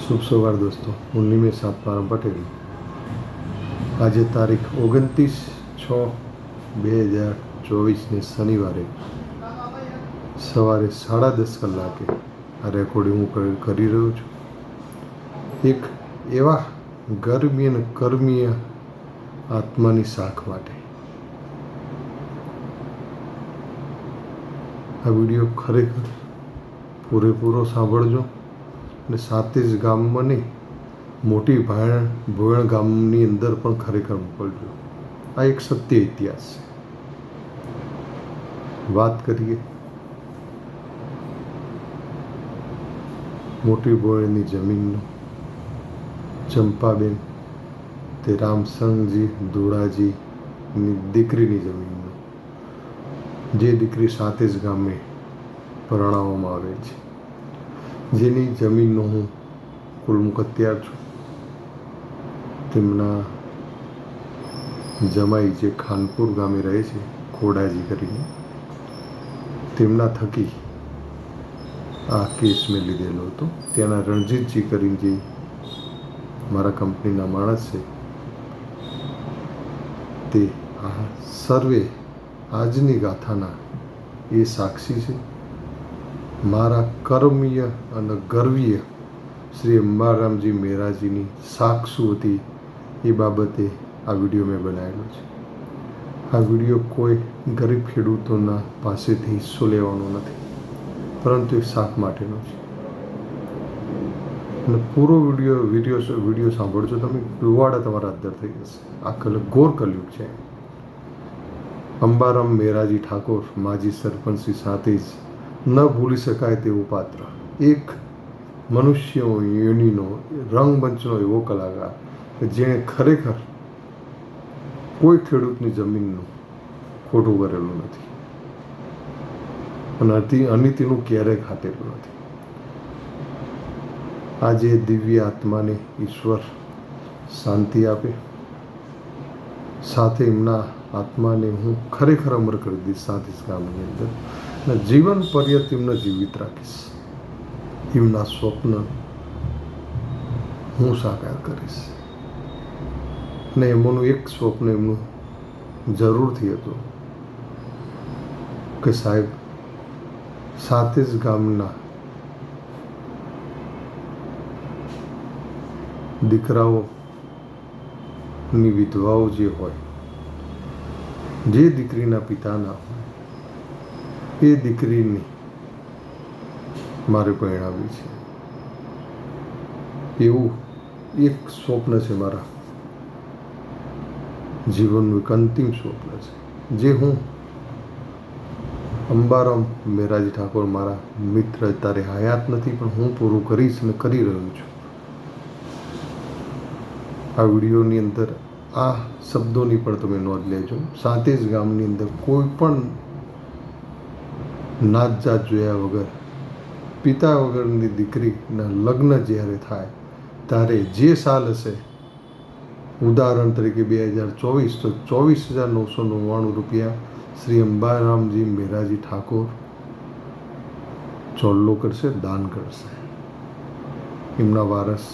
શુભ સવાર દોસ્તો, હું નિમેશ આત્મારામ પટેલ. આજે તારીખ 29/6/2024 શનિવારે સવારે 10:30 કલાકે આ રેકોર્ડિંગ હું કરી રહ્યો છું. એક એવા ગરમી અને કર્મીય આત્માની શાખ માટે આ વિડીયો ખરેખર પૂરેપૂરો સાંભળજો અને સાથે જ ગામમાં નહીં, મોટી ભોયણ ગામની અંદર પણ ખરેખર મોકલજો. આ એક સત્ય ઇતિહાસ છે. વાત કરીએ મોટી ભોયણની જમીનનો. ચંપાબેન તે રામસંગજી ધોળાજીની દીકરીની જમીનનો, જે દીકરી સાથે જ ગામે પરણાવવામાં આવે છે, જેની જમીનનો હું કુલ મુખત્યાર છું. તેમના જમાઈ જે ખાનપુર ગામે રહે છે, ખોડાજી કરીને, તેમના થકી આ કેસ મેં લીધેલો હતો. ત્યાંના રણજીતજી કરીને જે મારા કંપનીના માણસ છે, તે આ સર્વે આજની ગાથાના એ સાક્ષી છે. મારા કર્મીય અને ગર્વીય શ્રી અંબારામજી મેરાજીની સાક્ષુ હતી એ બાબતે આ વિડીયો મેં બનાવેલો છે. આ વિડીયો કોઈ ગરીબ ખેડૂતોના પાસેથી હિસ્સો લેવાનો નથી, પરંતુ એ શાક માટેનો છે. અને પૂરો વિડીયો સાંભળજો તમે, રૂવાડા તમારા અંદર થઈ જશે. આ ઘોર કલયુગ છે. અંબારામ મેરાજી ઠાકોર માજી સરપંચની સાથે જ ન ભૂલી શકાય તેવું પાત્ર, એક મનુષ્ય યોનિનો રંગમંચનો એવો કલાકાર કે જેણે ખરેખર કોઈ ખેડૂતની જમીનનું ખોટું કરેલું નથી અને અનીતિનું ક્યારેય ખાતેલું નથી. આજે દિવ્ય આત્માને ઈશ્વર શાંતિ આપે, સાથે એમના આત્માને હું ખરેખર અમર કરી દઈશ સાથે જ ગામની અંદર, અને જીવન પર્યંત એમને જીવિત રાખીશ. એમના સ્વપ્ન હું સાકાર કરીશ. ને એમાંનું એક સ્વપ્ન એમનું જરૂરથી હતું કે સાહેબ, સાથે જ ગામના દીકરાઓની વિધવાઓ જે હોય, જે દીકરીના પિતા ના હોય, એ દીકરીની મારે પરણાવી છે. એવું એક સ્વપ્ન છે મારા જીવનનું, એક અંતિમ સ્વપ્ન છે, જે હું અંબારામ મેરાજી ઠાકોર મારા મિત્ર અત્યારે હયાત નથી, પણ હું પૂરું કરીશ અને કરી રહ્યો છું. આ વિડીયોની અંદર આ શબ્દોની પણ તમે નોંધ લેજો. સાથે જ ગામની અંદર કોઈ પણ નાત જાત જોયા વગર પિતા વગરની દીકરીના લગ્ન જ્યારે થાય ત્યારે જે સાલ હશે, ઉદાહરણ તરીકે 2024, તો 24,999 રૂપિયા શ્રી અંબારામજી મેરાજી ઠાકોર ચોલ્લો કરશે, દાન કરશે. એમના વારસ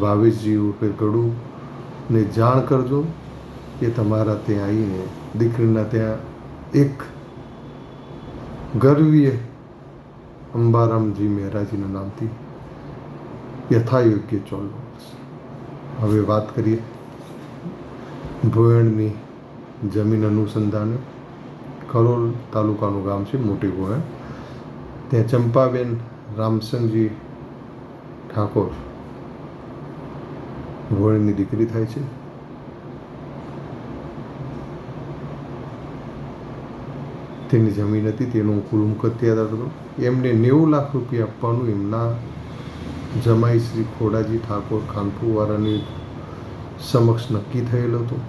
ભાવેશજી ઉર્ફે ગડુ ને જાણ કરજો કે તમારા ત્યાં આવીને દીકરીના ત્યાં એક ગર્વીય અંબારામજી મહેરાજીના નામથી યથાયોગ્ય ચોલ્લો કરશે. હવે વાત કરીએ ભોયણની જમીન અનુસંધાને. કરોલ તાલુકાનું ગામ છે મોટી ભોયણ. ત્યાં ચંપાબેન રામસંગજી ઠાકોર ભોયણની દીકરી થાય છે. તેની જમીન હતી, તેનો કુલ મુખત્યાર હતો. એમને 90 લાખ રૂપિયા આપવાનું એમના જમાઈ શ્રી ખોડાજી ઠાકોર ખાનપુરવાળાની સમક્ષ નક્કી થયેલ હતું.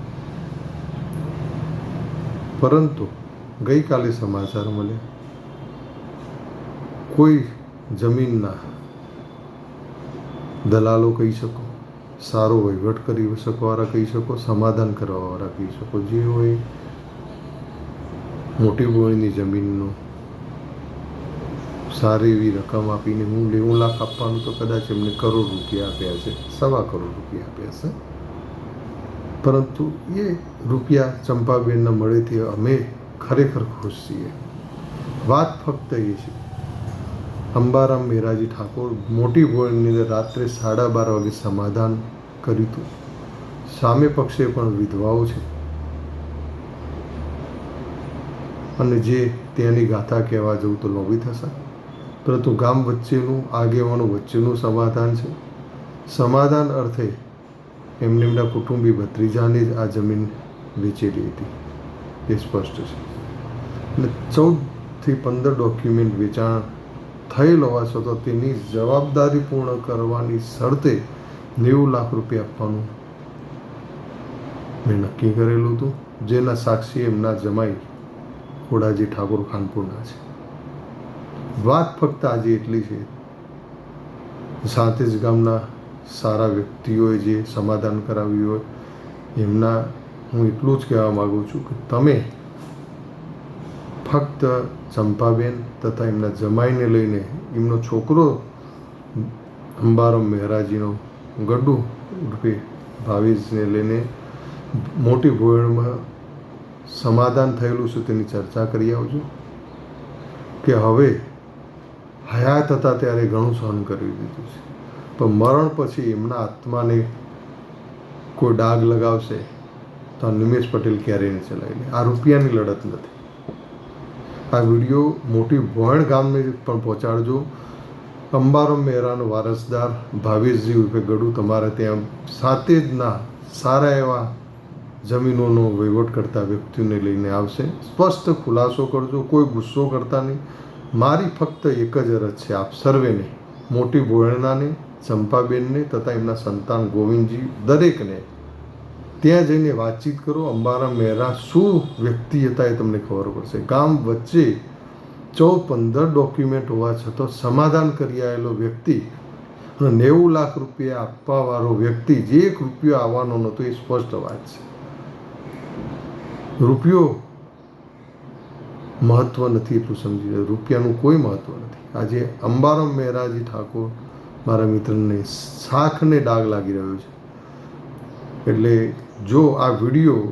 પરંતુ ગઈકાલે સમાચાર મળ્યા, કોઈ જમીનના દલાલો કહી શકો, સારો વહીવટ કરી શકવાવાળા કહી શકો, સમાધાન કરવાવાળા કહી શકો, જે હોય મોટી ભોયણની જમીનનો સારી એવી રકમ આપીને હું 90 લાખ આપવાનું તો કદાચ એમને કરોડ રૂપિયા આપ્યા છે, 1.25 કરોડ રૂપિયા આપ્યા છે. પરંતુ એ રૂપિયા ચંપાબેનને મળેથી અમે ખરેખર ખુશ છીએ. વાત ફક્ત એ છે, અંબારામ મેરાજી ઠાકોર મોટી ભોયણની અંદર રાત્રે 12:30 વાગે સમાધાન કર્યું હતું. સામે પક્ષે પણ વિધવાઓ છે અને જે ત્યાંની ગાથા કહેવા જવું તો લોભી થશે, પરંતુ ગામ વચ્ચેનું આગેવાનો વચ્ચેનું સમાધાન છે. સમાધાન અર્થે એમના કુટુંબી ભત્રીજાને જ આ જમીન વેચેલી હતી, એ સ્પષ્ટ છે. અને 14થી 15 ડોક્યુમેન્ટ વેચાણ થયેલ હોવા છતાં તેની જવાબદારી પૂર્ણ કરવાની શરતે 90 લાખ રૂપિયા આપવાનું મેં નક્કી કરેલું હતું, જેના સાક્ષી એમના જમાઈ ખોડાજી ઠાકોર ખાનપુરના છે. વાત ફક્ત આજે એટલી છે, સાથે જ ગામના સારા વ્યક્તિઓએ જે સમાધાન કરાવ્યું હોય એમના હું એટલું જ કહેવા માગું છું કે તમે ફક્ત ચંપાબેન તથા એમના જમાઈને લઈને એમનો છોકરો અંબારામ મહેરાજીનો ગડ્ડુ ઉર્ફે ભાવેશને લઈને મોટી ભોયણમાં સમાધાન થયેલું છે તેની ચર્ચા કરી આવજો. કે હવે હયાત હતા ત્યારે ઘણું સહન કરી દીધું છે, પણ મરણ પછી એમના આત્માને કોઈ ડાઘ લગાવશે તો નિમેશ પટેલ ક્યારેય નહીં ચલાવી લે. આ રૂપિયાની લડત નથી. આ વિડીયો મોટી ભોયણ ગામને પણ પહોંચાડજો. અંબારામ મહેરાનો વારસદાર ભાવેશજી ઉર્ફે ગડુ તમારે ત્યાં સાથે જ ના સારા એવા જમીનોનો વહીવટ કરતા વ્યક્તિઓને લઈને આવશે. સ્પષ્ટ ખુલાસો કરજો, કોઈ ગુસ્સો કરતા નહીં. મારી ફક્ત એક જ અરજ છે આપ સર્વેને, મોટી ભોયણાને, ચંપાબેનને તથા એમના સંતાન ગોવિંદજી દરેકને ત્યાં જઈને વાતચીત કરો. અંબારામ મહેરા શું વ્યક્તિ હતા એ તમને ખબર પડશે. ગામ વચ્ચે 14-15 ડોક્યુમેન્ટ હોવા છતાં સમાધાન કરી આવેલો વ્યક્તિ અને 90 લાખ રૂપિયા આપવાવાળો વ્યક્તિ, જે 1 રૂપિયો આવવાનો નહોતો, એ સ્પષ્ટ વાત છે. રૂપિયો મહત્વ નથી એટલું સમજી જાય, રૂપિયાનું કોઈ મહત્વ નથી. આજે અંબારામ મહેરાજી ઠાકોર મારા મિત્રને શાખને ડાઘ લાગી રહ્યો છે. એટલે જો આ વિડીયો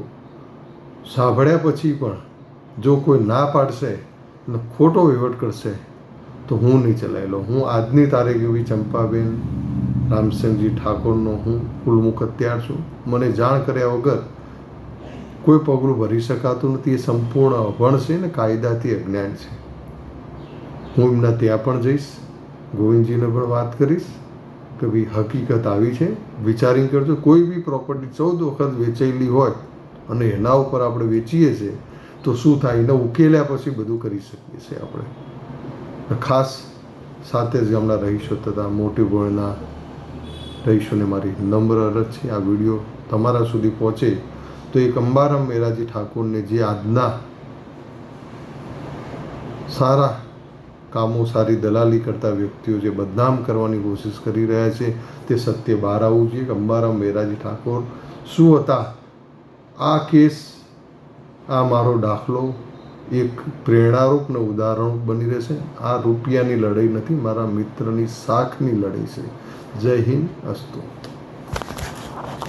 સાંભળ્યા પછી પણ જો કોઈ ના પાડશે અને ખોટો વહીવટ કરશે તો હું નહીં ચલાવેલો. હું આજની તારીખ એવી ચંપાબેન રામસિંહજી ઠાકોરનો હું કુલમુખ હત્યાર છું. મને જાણ કર્યા વગર કોઈ પગલું ભરી શકાતું નથી. એ સંપૂર્ણ અભણ છે ને કાયદાથી અજ્ઞાન છે. હું એમના ત્યાં પણ જઈશ, ગોવિંદજીને પણ વાત કરીશ કે ભાઈ હકીકત આવી છે, વિચારી કરજો. કોઈ બી પ્રોપર્ટી 14 વખત વેચાયેલી હોય અને એના ઉપર આપણે વેચીએ છીએ તો શું થાય, એને ઉકેલ્યા પછી બધું કરી શકીએ છીએ આપણે. ખાસ સાથે જ ગામના રહીશો તથા મોટી ભોયણના રહીશોને મારી નમ્ર અરજ છે, આ વિડીયો તમારા સુધી પહોંચે તો એક અંબારામ મહેરાજી ઠાકોરને જે આજના સારા કામો, સારી દલાલી કરતા વ્યક્તિઓ જે બદનામ કરવાની કોશિશ કરી રહ્યા છે તે સત્ય બહાર આવવું જોઈએ કે અંબારામ મહેરાજી ઠાકોર શું હતા. આ કેસ, આ મારો દાખલો એક પ્રેરણારૂપ ને ઉદાહરણ બની રહેશે. આ રૂપિયાની લડાઈ નથી, મારા મિત્રની શાખની લડાઈ છે. જય હિન્દ, અસ્તુ.